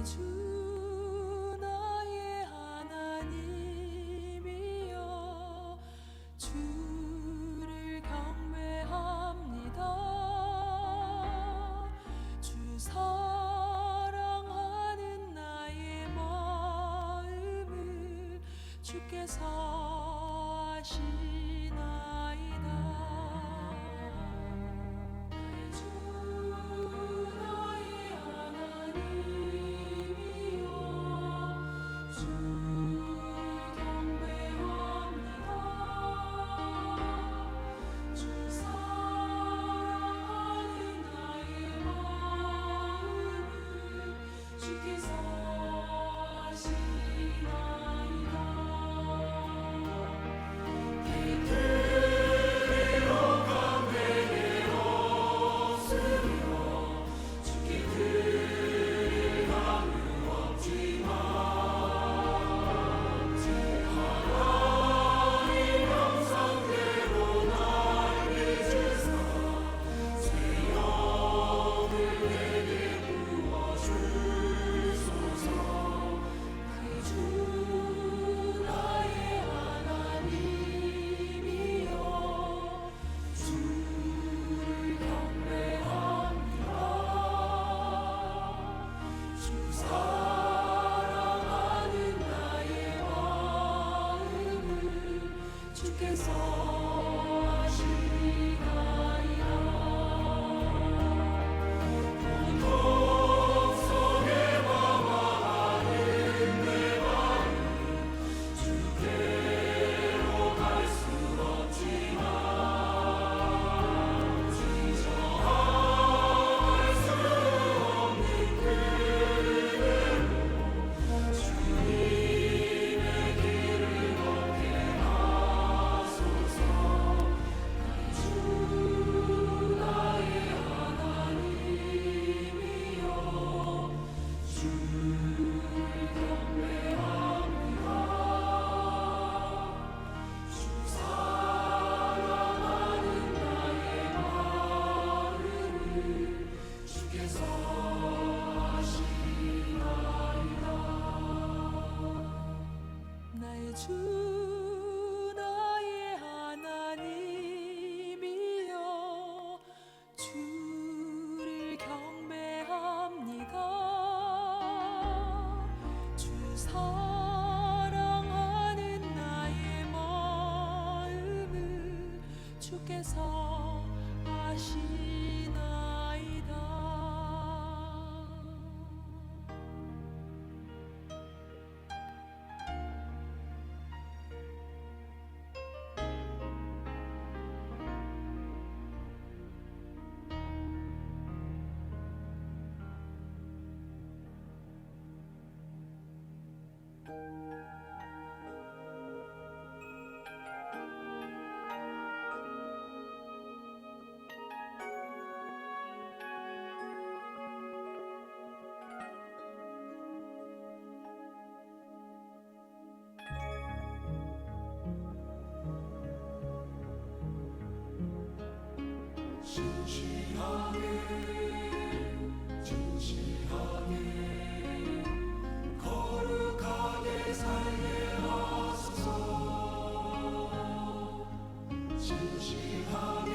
주 나의 하나님이여 주를 경배합니다. 주 사랑하는 나의 마음을 주께서 아시나이다. 주 나의 하나님이여 주를 경배합니다. 주 사랑하는 나의 마음을 주께서 아시나이다. 진실하게 거룩하게 살게 하소서. 진실하게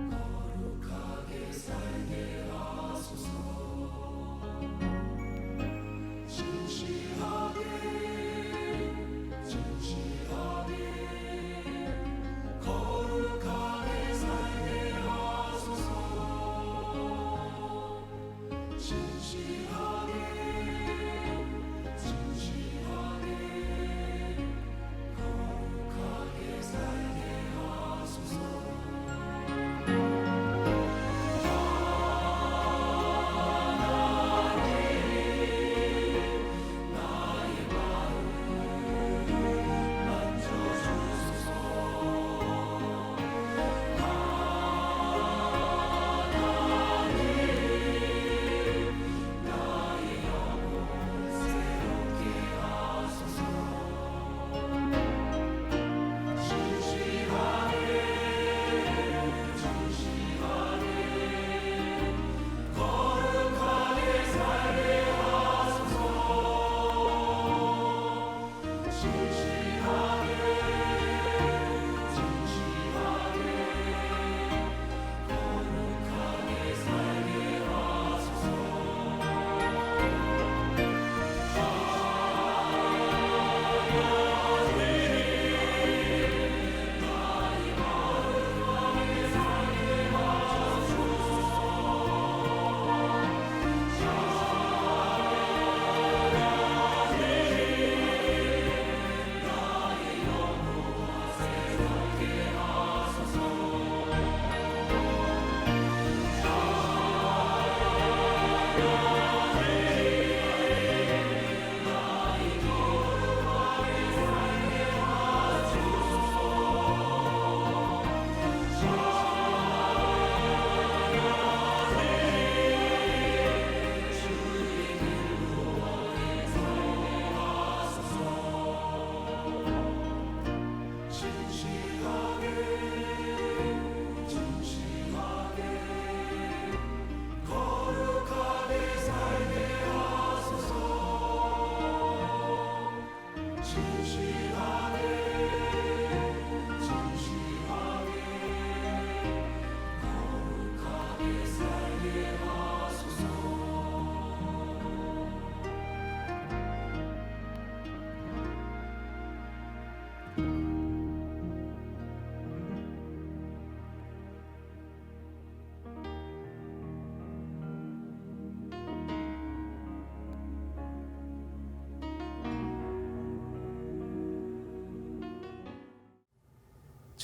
거룩하게 살게 하소서. 진실하게 거룩하게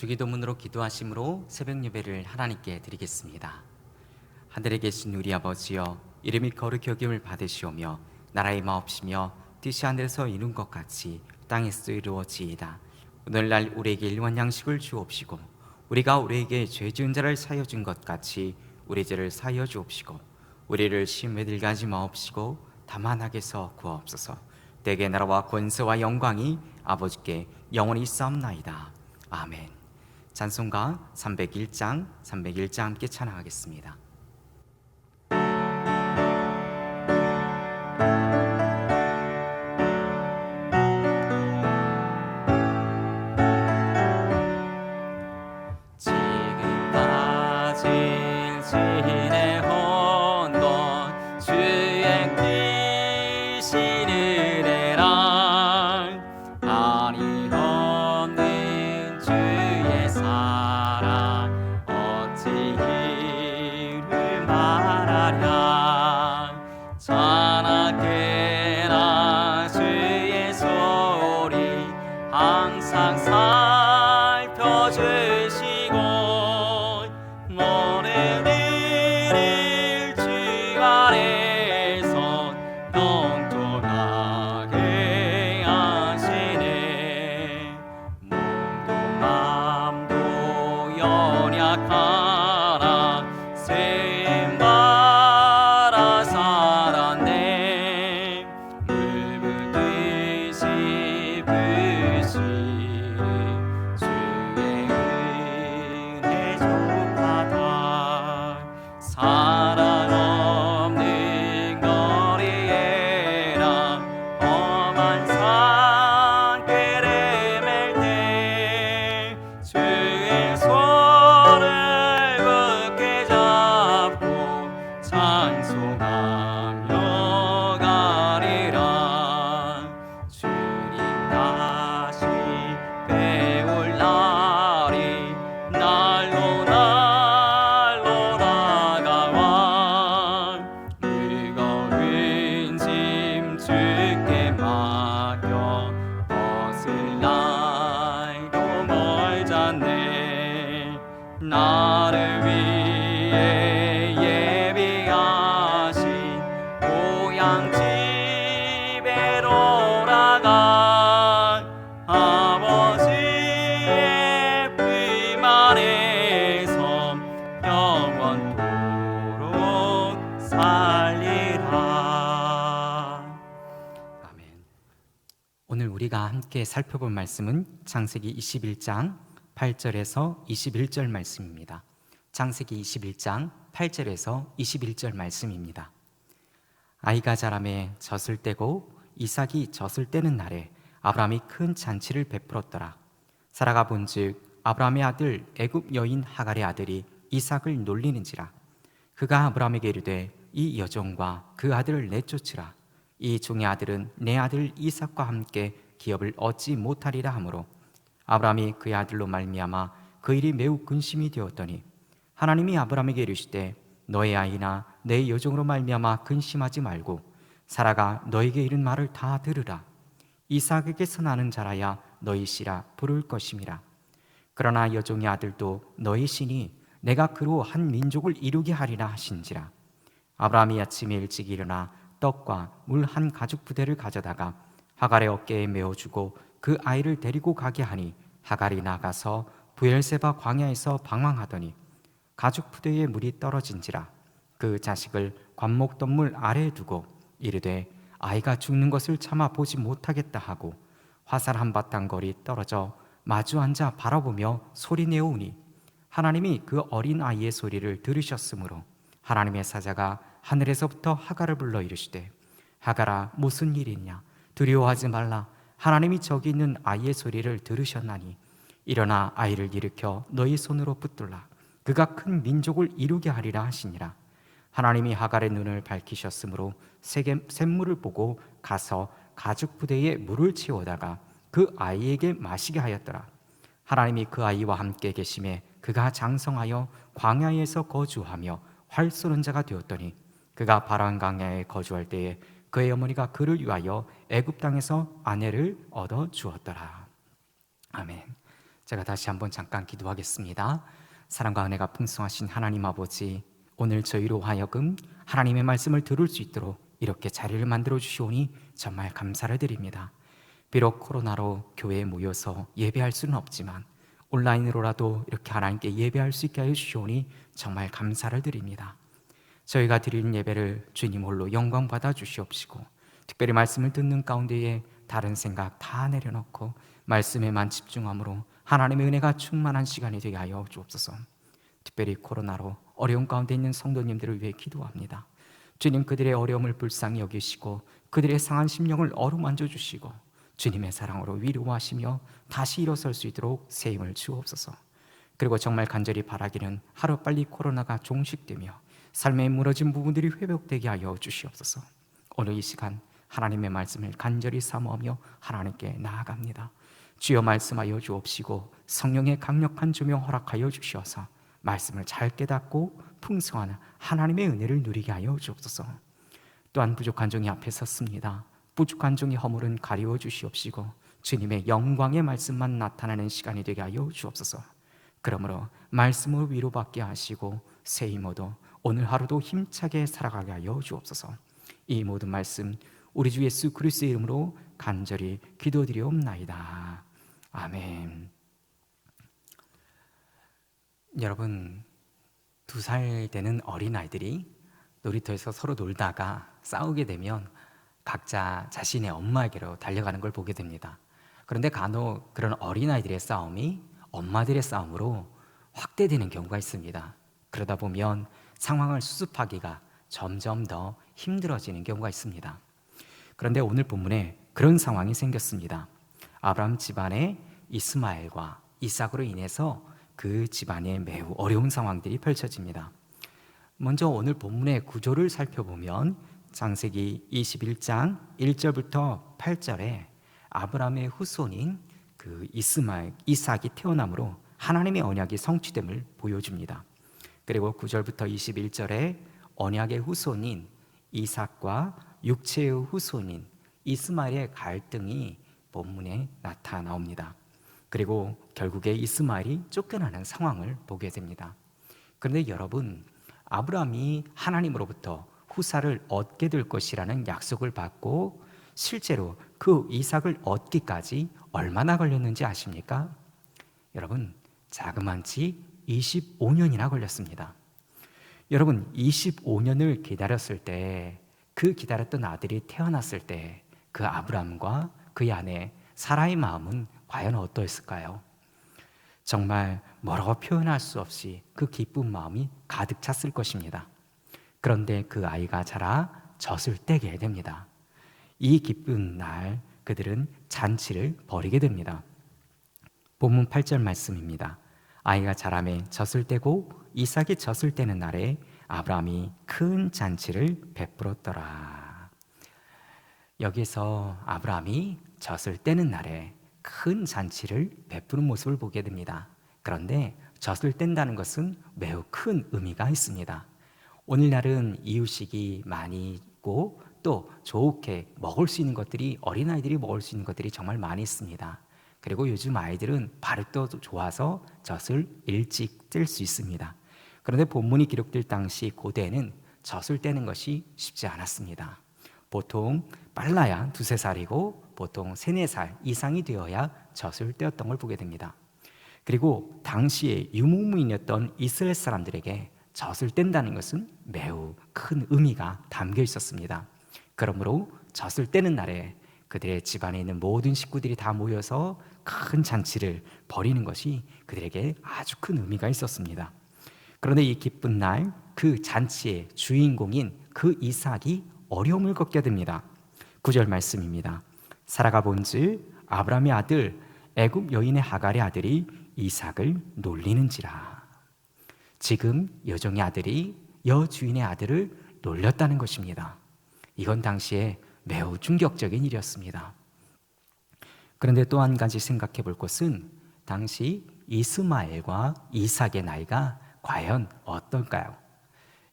주기도문으로 기도하심으로 새벽 예배를 하나님께 드리겠습니다. 하늘에 계신 우리 아버지여, 이름이 거룩히 여김을 받으시오며 나라의 마옵시며 뜻이 하늘에서 이룬 것 같이 땅에서 이루어지이다. 오늘날 우리에게 일용할 양식을 주옵시고 우리가 우리에게 죄 지은 자를 사하여 준 것 같이 우리 죄를 사하여 주옵시고 우리를 시험에 들게 하지 마옵시고 다만 악에서 구하옵소서. 대개 나라와 권세와 영광이 아버지께 영원히 있사옵나이다. 아멘. 찬송가 301장 함께 찬양하겠습니다. 항상 살펴주시고 모든 일을 주 아래서 영통하게 하시네. 몸도 맘도 연약하나 샘 바라 살았네. 물 붓듯이 주의 은혜 족하다. 사랑 없는 거리에나 험한 산길에 맬 때 주의 손을 굳게 잡고 찬송하며 가리라. 주님 다시 배울 날이 날로 다가와. 무거운 짐 주께 맡겨 벗을 날도 멀잖네. 나를 위해 예비하신 고향 집에 돌아가 아버지의 품 안에서 영원토록 살리라. 아멘. 오늘 우리가 함께 살펴볼 말씀은 창세기 21장 8절에서 21절 말씀입니다. 창세기 21장 8절에서 21절 말씀입니다. 아이가 자라매 젖을 떼고 이삭이 젖을 떼는 날에 아브라함이 큰 잔치를 베풀었더라. 사라가 본즉 아브라함의 아들 애굽 여인 하갈의 아들이 이삭을 놀리는지라. 그가 아브라함에게 이르되 이 여종과 그 아들을 내쫓으라. 이 종의 아들은 내 아들 이삭과 함께 기업을 얻지 못하리라 하므로 아브라함이 그의 아들로 말미암아 그 일이 매우 근심이 되었더니 하나님이 아브라함에게 이르시되 너의 아이나 내 여종으로 말미암아 근심하지 말고 사라가 너에게 이른 말을 다 들으라. 이삭에게서 나는 자라야 너희 씨라 부를 것임이라. 그러나 여종의 아들도 너희 씨니 내가 그로 한 민족을 이루게 하리라 하신지라. 아브라함이 아침에 일찍 일어나 떡과 물 한 가죽 부대를 가져다가 하갈의 어깨에 메어주고 그 아이를 데리고 가게 하니 하갈이 나가서 부엘세바 광야에서 방황하더니 가죽 부대에 물이 떨어진지라. 그 자식을 관목덤물 아래에 두고 이르되 아이가 죽는 것을 참아 보지 못하겠다 하고 화살 한바탕 거리 떨어져 마주 앉아 바라보며 소리내오니 하나님이 그 어린 아이의 소리를 들으셨으므로 하나님의 사자가 하늘에서부터 하갈을 불러 이르시되 하갈아 무슨 일이냐 두려워하지 말라. 하나님이 저기 있는 아이의 소리를 들으셨나니 일어나 아이를 일으켜 너희 손으로 붙들라. 그가 큰 민족을 이루게 하리라 하시니라. 하나님이 하갈의 눈을 밝히셨으므로 샘물을 보고 가서 가죽 부대에 물을 채워다가 그 아이에게 마시게 하였더라. 하나님이 그 아이와 함께 계심에 그가 장성하여 광야에서 거주하며 활 쏘는 자가 되었더니 그가 바란 광야에 거주할 때에 그의 어머니가 그를 위하여 애굽 땅에서 아내를 얻어 주었더라. 아멘. 자, 제가 다시 한번 잠깐 기도하겠습니다. 사랑과 은혜가 풍성하신 하나님 아버지, 오늘 저희로 하여금 하나님의 말씀을 들을 수 있도록 이렇게 자리를 만들어 주시오니 정말 감사를 드립니다. 비록 코로나로 교회에 모여서 예배할 수는 없지만 온라인으로라도 이렇게 하나님께 예배할 수 있게 하여 주시오니 정말 감사를 드립니다. 저희가 드리는 예배를 주님 홀로 영광 받아 주시옵시고, 특별히 말씀을 듣는 가운데에 다른 생각 다 내려놓고 말씀에만 집중함으로 하나님의 은혜가 충만한 시간이 되게 하여 주옵소서. 특별히 코로나로 어려운 가운데 있는 성도님들을 위해 기도합니다. 주님, 그들의 어려움을 불쌍히 여기시고 그들의 상한 심령을 어루만져 주시고 주님의 사랑으로 위로하시며 다시 일어설 수 있도록 새 힘을 주옵소서. 그리고 정말 간절히 바라기는 하루빨리 코로나가 종식되며 삶에 무너진 부분들이 회복되게 하여 주시옵소서. 오늘 이 시간 하나님의 말씀을 간절히 사모하며 하나님께 나아갑니다. 주여 말씀하여 주옵시고 성령의 강력한 조명 허락하여 주시어서 말씀을 잘 깨닫고 풍성한 하나님의 은혜를 누리게 하여 주옵소서. 또한 부족한 종이 앞에 섰습니다. 부족한 종의 허물은 가리워 주시옵시고 주님의 영광의 말씀만 나타나는 시간이 되게 하여 주옵소서. 그러므로 말씀을 위로받게 하시고 새 힘으로 오늘 하루도 힘차게 살아가게 하여 주옵소서. 이 모든 말씀 우리 주 예수 그리스도의 이름으로 간절히 기도드리옵나이다. 아멘. 여러분, 2살 되는 어린아이들이 놀이터에서 서로 놀다가 싸우게 되면 각자 자신의 엄마에게로 달려가는 걸 보게 됩니다. 그런데 간혹 그런 어린아이들의 싸움이 엄마들의 싸움으로 확대되는 경우가 있습니다. 그러다 보면 상황을 수습하기가 점점 더 힘들어지는 경우가 있습니다. 그런데 오늘 본문에 그런 상황이 생겼습니다. 아브라함 집안에 이스마엘과 이삭으로 인해서 그 집안에 매우 어려운 상황들이 펼쳐집니다. 먼저 오늘 본문의 구조를 살펴보면 창세기 21장 1절부터 8절에 아브라함의 후손인 그 이삭이 태어남으로 하나님의 언약이 성취됨을 보여줍니다. 그리고 9절부터 21절에 언약의 후손인 이삭과 육체의 후손인 이스마엘의 갈등이 본문에 나타나옵니다. 그리고 결국에 이스마엘이 쫓겨나는 상황을 보게 됩니다. 그런데 여러분, 아브라함이 하나님으로부터 후사를 얻게 될 것이라는 약속을 받고 실제로 그 이삭을 얻기까지 얼마나 걸렸는지 아십니까? 여러분, 자그만치 25년이나 걸렸습니다. 여러분, 25년을 기다렸을 때, 그 기다렸던 아들이 태어났을 때 그 아브라함과 그의 아내 사라의 마음은 과연 어떠했을까요? 정말 뭐라고 표현할 수 없이 그 기쁜 마음이 가득 찼을 것입니다. 그런데 그 아이가 자라 젖을 떼게 됩니다. 이 기쁜 날 그들은 잔치를 벌이게 됩니다. 본문 8절 말씀입니다. 아이가 자라매 젖을 떼고 이삭이 젖을 떼는 날에 아브라함이 큰 잔치를 베풀었더라. 여기서 아브라함이 젖을 떼는 날에 큰 잔치를 베푸는 모습을 보게 됩니다. 그런데 젖을 뗀다는 것은 매우 큰 의미가 있습니다. 오늘날은 이유식이 많이 있고 또 좋게 먹을 수 있는 것들이, 어린아이들이 먹을 수 있는 것들이 정말 많이 있습니다. 그리고 요즘 아이들은 발육도 좋아서 젖을 일찍 뗄 수 있습니다. 그런데 본문이 기록될 당시 고대에는 젖을 떼는 것이 쉽지 않았습니다. 보통 빨라야 2-3살이고 보통 3-4살 이상이 되어야 젖을 떼었던 걸 보게 됩니다. 그리고 당시에 유목민이었던 이스라엘 사람들에게 젖을 뗀다는 것은 매우 큰 의미가 담겨 있었습니다. 그러므로 젖을 떼는 날에 그들의 집안에 있는 모든 식구들이 다 모여서 큰 잔치를 벌이는 것이 그들에게 아주 큰 의미가 있었습니다. 그런데 이 기쁜 날 그 잔치의 주인공인 그 이삭이 어려움을 겪게 됩니다. 9절 말씀입니다. 사라가 본즉 아브라함의 아들 애굽 여인의 하갈의 아들이 이삭을 놀리는지라. 지금 여종의 아들이 여주인의 아들을 놀렸다는 것입니다. 이건 당시에 매우 충격적인 일이었습니다. 그런데 또 한 가지 생각해 볼 것은 당시 이스마엘과 이삭의 나이가 과연 어떨까요?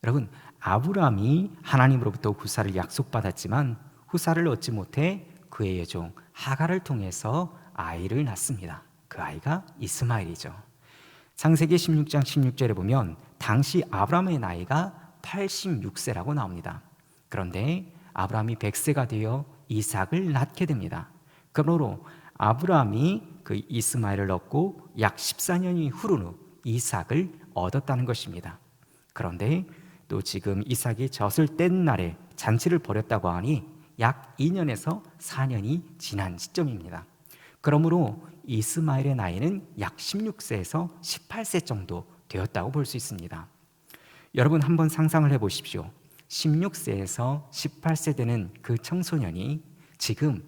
여러분, 아브라함이 하나님으로부터 후사를 약속받았지만 후사를 얻지 못해 그의 여종 하갈을 통해서 아이를 낳습니다. 그 아이가 이스마엘이죠. 창세기 16장 16절에 보면 당시 아브라함의 나이가 86세라고 나옵니다. 그런데 아브라함이 100세가 되어 이삭을 낳게 됩니다. 그러므로 아브라함이 그 이스마엘을 얻고 약 14년이 흐른 후 이삭을 얻었다는 것입니다. 그런데 또 지금 이삭이 젖을 뗀 날에 잔치를 벌였다고 하니 약 2년에서 4년이 지난 시점입니다. 그러므로 이스마엘의 나이는 약 16세에서 18세 정도 되었다고 볼 수 있습니다. 여러분 한번 상상을 해보십시오. 16세에서 18세 되는 그 청소년이 지금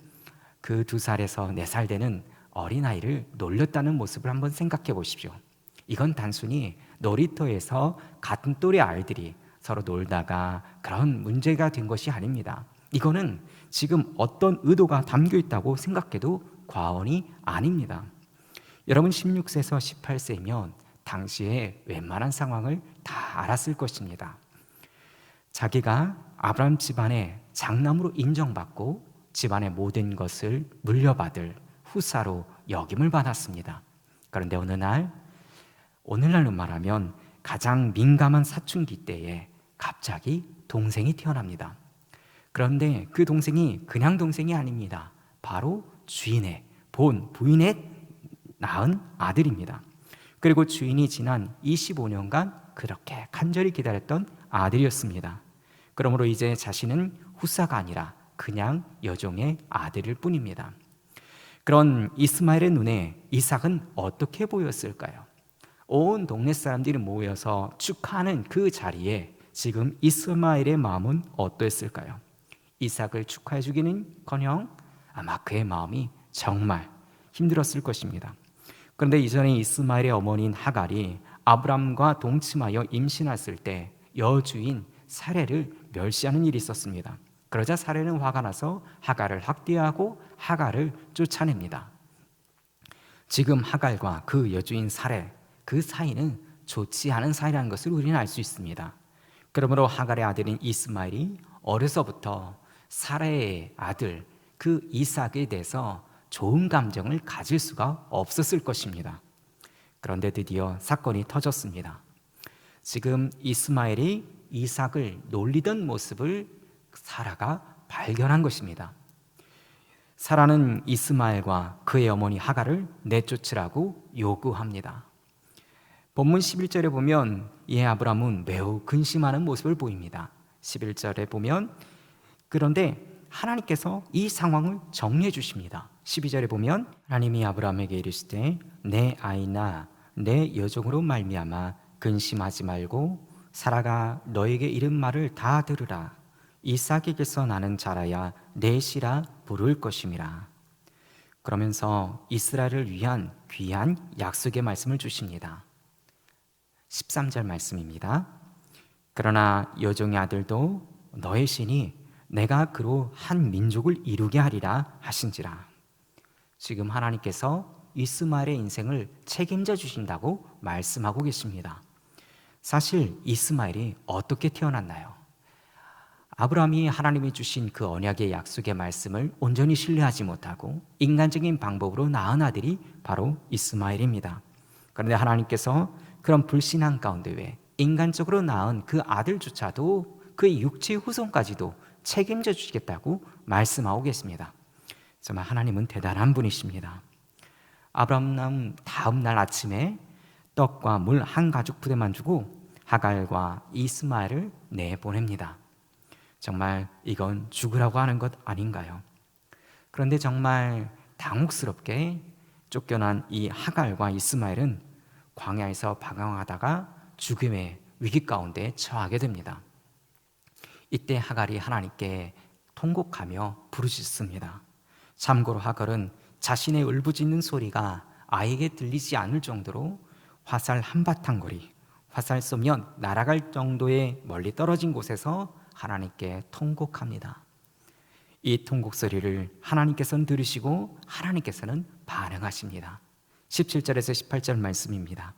그 2살에서 4살 되는 어린아이를 놀렸다는 모습을 한번 생각해 보십시오. 이건 단순히 놀이터에서 같은 또래 아이들이 서로 놀다가 그런 문제가 된 것이 아닙니다. 이거는 지금 어떤 의도가 담겨 있다고 생각해도 과언이 아닙니다. 여러분 16세에서 18세면 당시에 웬만한 상황을 다 알았을 것입니다. 자기가 아브라함 집안의 장남으로 인정받고 집안의 모든 것을 물려받을 후사로 역임을 받았습니다. 그런데 오늘날로 말하면 가장 민감한 사춘기 때에 갑자기 동생이 태어납니다. 그런데 그 동생이 그냥 동생이 아닙니다. 바로 주인의 부인의 낳은 아들입니다. 그리고 주인이 지난 25년간 그렇게 간절히 기다렸던 아들이었습니다. 그러므로 이제 자신은 후사가 아니라 그냥 여종의 아들일 뿐입니다. 그런 이스마엘의 눈에 이삭은 어떻게 보였을까요? 온 동네 사람들이 모여서 축하하는 그 자리에 지금 이스마엘의 마음은 어떠했을까요? 이삭을 축하해 주기는커녕 아마 그의 마음이 정말 힘들었을 것입니다. 그런데 이전에 이스마엘의 어머니인 하갈이 아브람과 동침하여 임신했을 때 여주인 사레를 멸시하는 일이 있었습니다. 그러자 사레는 화가 나서 하갈을 학대하고 하갈을 쫓아냅니다. 지금 하갈과 그 여주인 사레, 그 사이는 좋지 않은 사이라는 것을 우리는 알 수 있습니다. 그러므로 하갈의 아들인 이스마엘이 어려서부터 사레의 아들 그 이삭에 대해서 좋은 감정을 가질 수가 없었을 것입니다. 그런데 드디어 사건이 터졌습니다. 지금 이스마엘이 이삭을 놀리던 모습을 사라가 발견한 것입니다. 사라는 이스마엘과 그의 어머니 하갈을 내쫓으라고 요구합니다. 본문 11절에 보면 이 아브람은 매우 근심하는 모습을 보입니다. 11절에 보면 그런데 하나님께서 이 상황을 정리해 주십니다. 12절에 보면 하나님이 아브라함에게 이르시되 내 아이나 내 여종으로 말미암아 근심하지 말고 사라가 너에게 이른 말을 다 들으라. 이삭에게서 나는 자라야 내 씨라 부를 것임이라. 그러면서 이스라엘을 위한 귀한 약속의 말씀을 주십니다. 13절 말씀입니다. 그러나 여종의 아들도 너의 신이 내가 그로 한 민족을 이루게 하리라 하신지라. 지금 하나님께서 이스마엘의 인생을 책임져 주신다고 말씀하고 계십니다. 사실 이스마엘이 어떻게 태어났나요? 아브라함이 하나님이 주신 그 언약의 약속의 말씀을 온전히 신뢰하지 못하고 인간적인 방법으로 낳은 아들이 바로 이스마엘입니다. 그런데 하나님께서 그런 불신앙 가운데 왜 인간적으로 낳은 그 아들조차도 그의 육체의 후손까지도 책임져 주시겠다고 말씀하고 계십니다. 정말 하나님은 대단한 분이십니다. 아브라함은 다음 날 아침에 떡과 물 한 가죽 부대만 주고 하갈과 이스마엘을 내보냅니다. 정말 이건 죽으라고 하는 것 아닌가요? 그런데 정말 당혹스럽게 쫓겨난 이 하갈과 이스마엘은 광야에서 방황하다가 죽음의 위기 가운데 처하게 됩니다. 이때 하갈이 하나님께 통곡하며 부르짖습니다. 참고로 하갈은 자신의 울부짖는 소리가 아이에게 들리지 않을 정도로 화살 한바탕 거리, 화살 쏘면 날아갈 정도의 멀리 떨어진 곳에서 하나님께 통곡합니다. 이 통곡 소리를 하나님께서는 들으시고 하나님께서는 반응하십니다. 17절에서 18절 말씀입니다.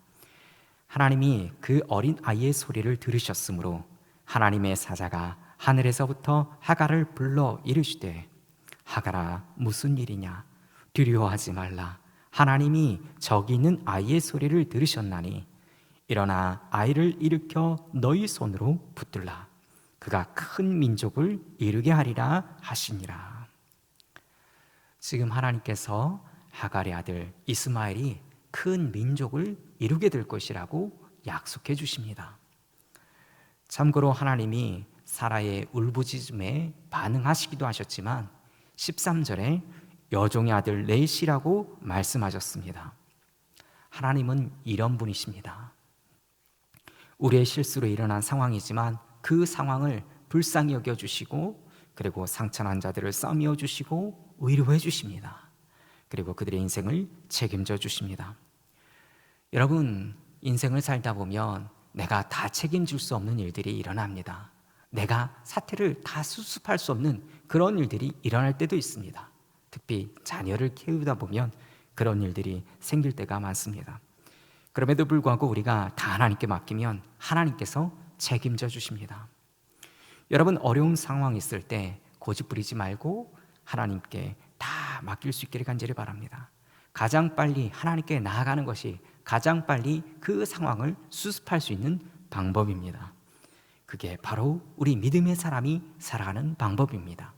하나님이 그 어린 아이의 소리를 들으셨으므로 하나님의 사자가 하늘에서부터 하갈을 불러 이르시되 하갈아 무슨 일이냐 두려워하지 말라 하나님이 저기 있는 아이의 소리를 들으셨나니 일어나 아이를 일으켜 너희 손으로 붙들라. 그가 큰 민족을 이루게 하리라 하시니라. 지금 하나님께서 하갈의 아들 이스마엘이 큰 민족을 이루게 될 것이라고 약속해 주십니다. 참고로 하나님이 사라의 울부짖음에 반응하시기도 하셨지만 13절에 여종의 아들 렛이라고 말씀하셨습니다. 하나님은 이런 분이십니다. 우리의 실수로 일어난 상황이지만 그 상황을 불쌍히 여겨주시고 그리고 상처난 자들을 싸매어 주시고 위로해 주십니다. 그리고 그들의 인생을 책임져 주십니다. 여러분, 인생을 살다 보면 내가 다 책임질 수 없는 일들이 일어납니다. 내가 사태를 다 수습할 수 없는 그런 일들이 일어날 때도 있습니다. 특히 자녀를 키우다 보면 그런 일들이 생길 때가 많습니다. 그럼에도 불구하고 우리가 다 하나님께 맡기면 하나님께서 책임져 주십니다. 여러분, 어려운 상황이 있을 때 고집부리지 말고 하나님께 다 맡길 수 있기를 간절히 바랍니다. 가장 빨리 하나님께 나아가는 것이 가장 빨리 그 상황을 수습할 수 있는 방법입니다. 그게 바로 우리 믿음의 사람이 살아가는 방법입니다.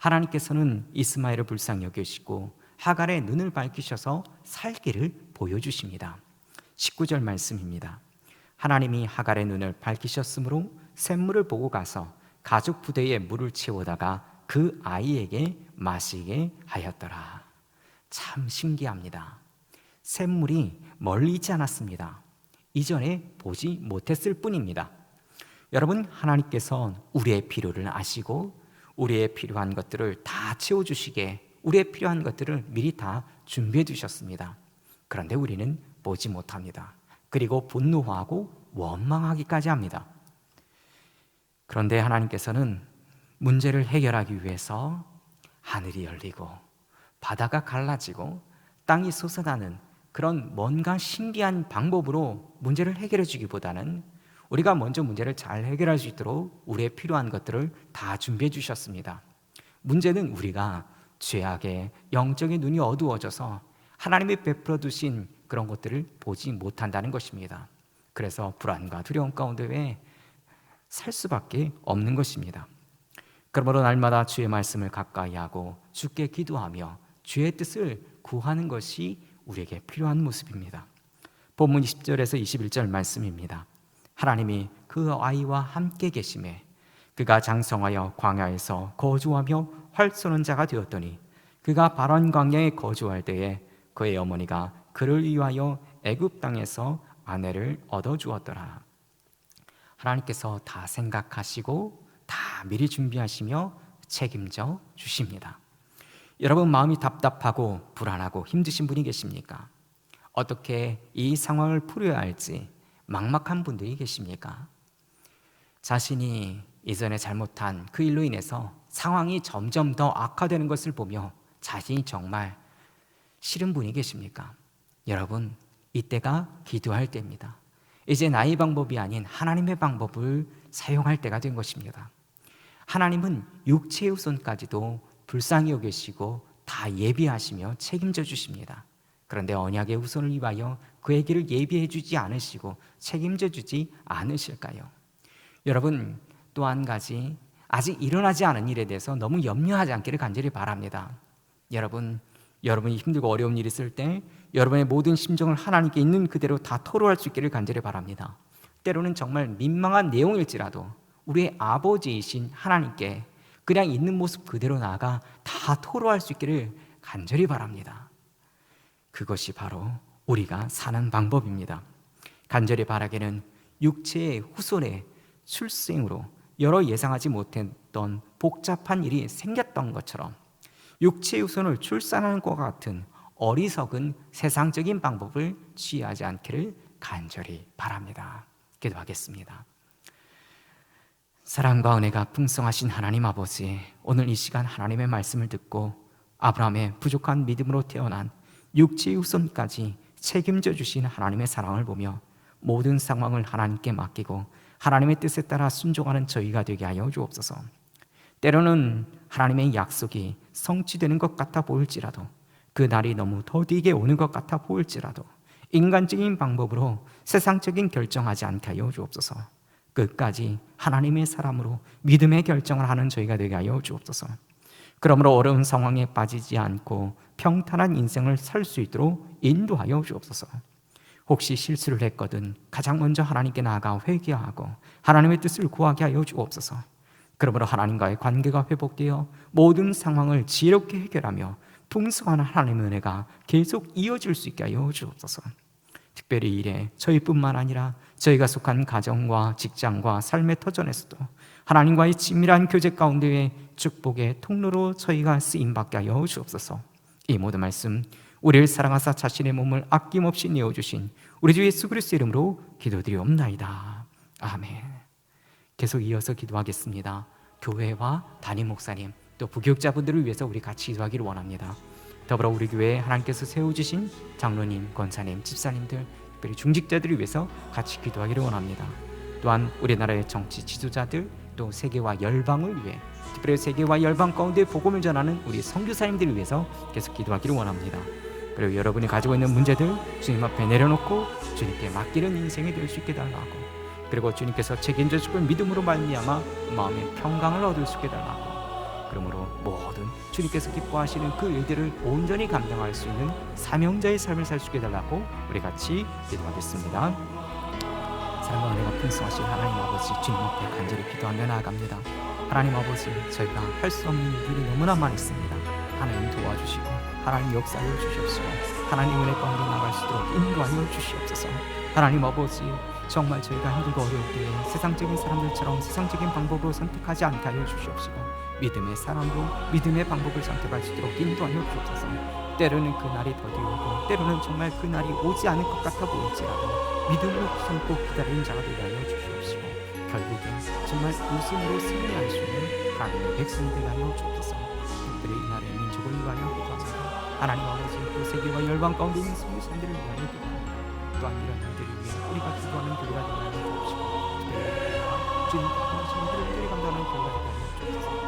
하나님께서는 이스마엘을 불쌍히 여기시고 하갈의 눈을 밝히셔서 살기를 보여주십니다. 19절 말씀입니다. 하나님이 하갈의 눈을 밝히셨으므로 샘물을 보고 가서 가죽 부대에 물을 채우다가 그 아이에게 마시게 하였더라. 참 신기합니다. 샘물이 멀리 있지 않았습니다. 이전에 보지 못했을 뿐입니다. 여러분, 하나님께서 우리의 필요를 아시고 우리의 필요한 것들을 다 채워주시게 우리의 필요한 것들을 미리 다 준비해 두셨습니다. 그런데 우리는 보지 못합니다. 그리고 분노하고 원망하기까지 합니다. 그런데 하나님께서는 문제를 해결하기 위해서 하늘이 열리고 바다가 갈라지고 땅이 솟아나는 그런 뭔가 신비한 방법으로 문제를 해결해 주기보다는 우리가 먼저 문제를 잘 해결할 수 있도록 우리의 필요한 것들을 다 준비해 주셨습니다. 문제는 우리가 죄악에 영적인 눈이 어두워져서 하나님이 베풀어 두신 그런 것들을 보지 못한다는 것입니다. 그래서 불안과 두려움 가운데 살 수밖에 없는 것입니다. 그러므로 날마다 주의 말씀을 가까이 하고 주께 기도하며 주의 뜻을 구하는 것이 우리에게 필요한 모습입니다. 본문 20절에서 21절 말씀입니다. 하나님이 그 아이와 함께 계심에 그가 장성하여 광야에서 거주하며 활 쏘는 자가 되었더니 그가 바란 광야에 거주할 때에 그의 어머니가 그를 위하여 애굽 땅에서 아내를 얻어 주었더라. 하나님께서 다 생각하시고 다 미리 준비하시며 책임져 주십니다. 여러분, 마음이 답답하고 불안하고 힘드신 분이 계십니까? 어떻게 이 상황을 풀어야 할지 막막한 분들이 계십니까? 자신이 이전에 잘못한 그 일로 인해서 상황이 점점 더 악화되는 것을 보며 자신이 정말 싫은 분이 계십니까? 여러분, 이때가 기도할 때입니다. 이제 나의 방법이 아닌 하나님의 방법을 사용할 때가 된 것입니다. 하나님은 육체의 후손까지도 불쌍히 여기시고 다 예비하시며 책임져 주십니다. 그런데 언약의 후손을 위하여 그의 길을 예비해 주지 않으시고 책임져 주지 않으실까요? 여러분, 또 한 가지, 아직 일어나지 않은 일에 대해서 너무 염려하지 않기를 간절히 바랍니다. 여러분이 힘들고 어려운 일이 있을 때 여러분의 모든 심정을 하나님께 있는 그대로 다 토로할 수 있기를 간절히 바랍니다. 때로는 정말 민망한 내용일지라도 우리의 아버지이신 하나님께 그냥 있는 모습 그대로 나아가 다 토로할 수 있기를 간절히 바랍니다. 그것이 바로 우리가 사는 방법입니다. 간절히 바라기는 육체의 후손의 출생으로 여러 예상하지 못했던 복잡한 일이 생겼던 것처럼 육체의 후손을 출산하는 것과 같은 어리석은 세상적인 방법을 취하지 않기를 간절히 바랍니다. 기도하겠습니다. 사랑과 은혜가 풍성하신 하나님 아버지, 오늘 이 시간 하나님의 말씀을 듣고 아브라함의 부족한 믿음으로 태어난 육체의 후손까지 책임져 주신 하나님의 사랑을 보며 모든 상황을 하나님께 맡기고 하나님의 뜻에 따라 순종하는 저희가 되게 하여 주옵소서. 때로는 하나님의 약속이 성취되는 것 같아 보일지라도 그 날이 너무 더디게 오는 것 같아 보일지라도 인간적인 방법으로 세상적인 결정하지 않게 하여 주옵소서. 끝까지 하나님의 사람으로 믿음의 결정을 하는 저희가 되게 하여 주옵소서. 그러므로 어려운 상황에 빠지지 않고 평탄한 인생을 살 수 있도록 인도하여 주옵소서. 혹시 실수를 했거든 가장 먼저 하나님께 나아가 회개하고 하나님의 뜻을 구하게 하여 주옵소서. 그러므로 하나님과의 관계가 회복되어 모든 상황을 지혜롭게 해결하며 풍성한 하나님의 은혜가 계속 이어질 수 있게 하여 주옵소서. 특별히 이 일에 저희뿐만 아니라 저희가 속한 가정과 직장과 삶의 터전에서도 하나님과의 친밀한 교제 가운데의 축복의 통로로 저희가 쓰임받게 하여 주옵소서. 이 모든 말씀 우리를 사랑하사 자신의 몸을 아낌없이 내어주신 우리 주 예수 그리스도의 이름으로 기도드리옵나이다. 아멘. 계속 이어서 기도하겠습니다. 교회와 담임 목사님 또 부교육자분들을 위해서 우리 같이 기도하기를 원합니다. 더불어 우리 교회에 하나님께서 세워주신 장로님, 권사님, 집사님들, 특별히 중직자들을 위해서 같이 기도하기를 원합니다. 또한 우리나라의 정치 지도자들 또 세계와 열방을 위해 특별히 세계와 열방 가운데 복음을 전하는 우리 선교사님들을 위해서 계속 기도하기를 원합니다. 그리고 여러분이 가지고 있는 문제들 주님 앞에 내려놓고 주님께 맡기는 인생이 될 수 있게 달라고, 그리고 주님께서 책임져 주실 믿음으로 말미암아 마음의 평강을 얻을 수 있게 달라고, 그러므로 모든 주님께서 기뻐하시는 그 일들을 온전히 감당할 수 있는 사명자의 삶을 살 수 있게 달라고 우리 같이 기도하겠습니다. 사랑과 은혜가 풍성하신 하나님 아버지, 주님 앞에 간절히 기도하며 나아갑니다. 하나님 아버지, 저희가 할 수 없는 일들이 너무나 많습니다. 하나님 도와주시고 하나님 역사하여 주시옵소서. 하나님 은혜 가운데 나갈 수 있도록 인도하여 주시옵소서. 하나님 아버지, 정말 저희가 힘들고 어려울 때에 세상적인 사람들처럼 세상적인 방법으로 선택하지 않게 하여 주시옵시고 믿음의 사람으로 믿음의 방법을 선택할 수 있도록 인도하여 주옵소서. 때로는 그날이 더디오고 때로는 정말 그날이 오지 않을 것 같아 보일지라도 믿음으로 참고 기다리는 자가 되게 하여 주시옵시고 결국엔 정말 웃음으로 승리할 수 있는 하나님의 백성되게 하여 주옵소서. 특별히 이날의 민족을 위하여 기도합니다. 하나님 아버지, 또 세계와 열방 가운데 있는 선교사님들을 위하여 기도합니다. 또한 이런 일들을 위해 우리가 기도하는 교회가 되게 하여 주옵시고 특별히 주님 기도하시는 그들을 감당하는 교회가 되게 하여 주옵소서.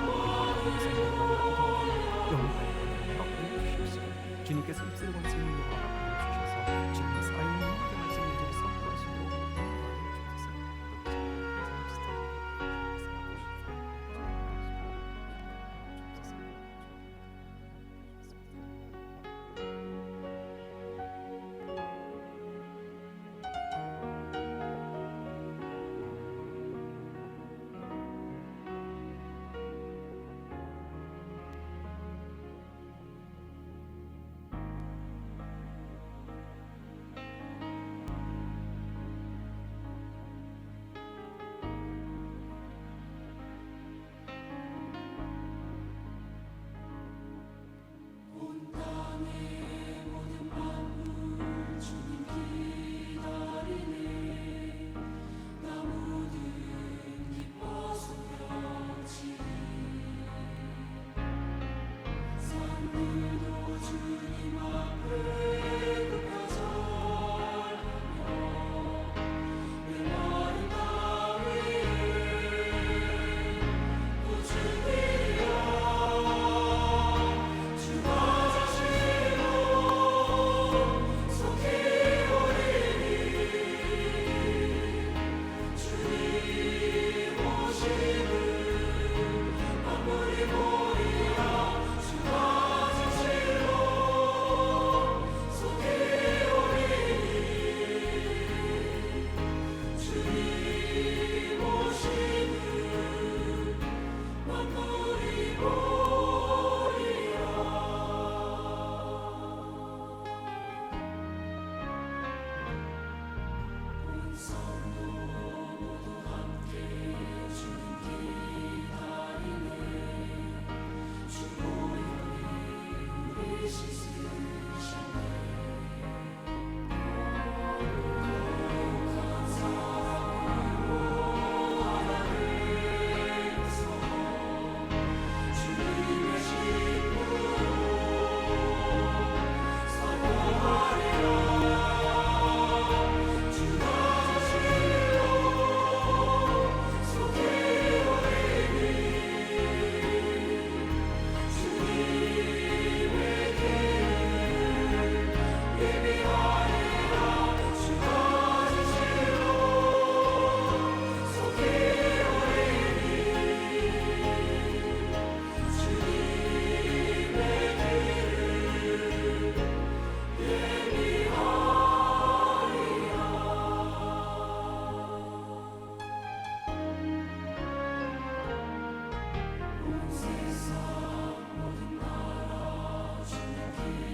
주님께서 입술을 건지는 영광을 주셔서 주님의 살아있는 모든 말씀을 이들이 선포할 수 있도록 기름